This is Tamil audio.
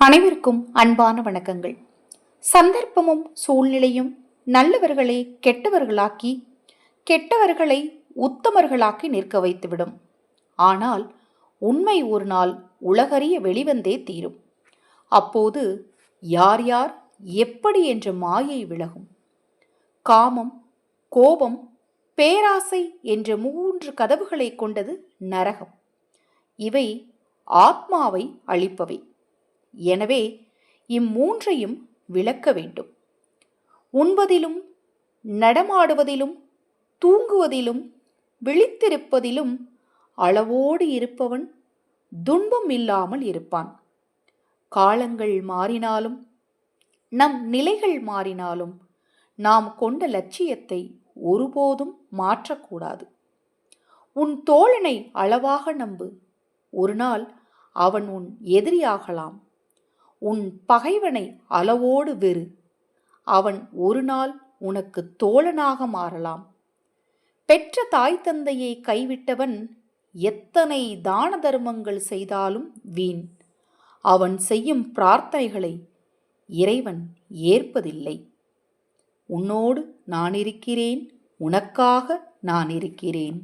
அனைவருக்கும் அன்பான வணக்கங்கள். சந்தர்ப்பமும் சூழ்நிலையும் நல்லவர்களை கெட்டவர்களாக்கி, கெட்டவர்களை உத்தமர்களாக்கி நிற்க வைத்துவிடும். ஆனால் உண்மை ஒரு நாள் உலகறிய வெளிவந்தே தீரும். அப்போது யார் யார் எப்படி என்ற மாயை விலகும். காமம், கோபம், பேராசை என்ற 3 கதவுகளை கொண்டது நரகம். இவை ஆத்மாவை அழிப்பவை. எனவே இம்மூன்றையும் விளக்க வேண்டும். உண்பதிலும், நடமாடுவதிலும், தூங்குவதிலும், விழித்திருப்பதிலும் அளவோடு இருப்பவன் துன்பம் இல்லாமல் இருப்பான். காலங்கள் மாறினாலும், நம் நிலைகள் மாறினாலும், நாம் கொண்ட லட்சியத்தை ஒருபோதும் மாற்றக்கூடாது. உன் தோழனை அளவாக நம்பு. ஒரு நாள் அவன் உன் எதிரியாகலாம். உன் பகைவனை அளவோடு வெறு. அவன் ஒரு நாள் உனக்கு தோழனாக மாறலாம். பெற்ற தாய் தந்தையை கைவிட்டவன் எத்தனை தான தர்மங்கள் செய்தாலும் வீண். அவன் செய்யும் பிரார்த்தனைகளை இறைவன் ஏற்பதில்லை. உன்னோடு நான் இருக்கிறேன், உனக்காக நான் இருக்கிறேன்.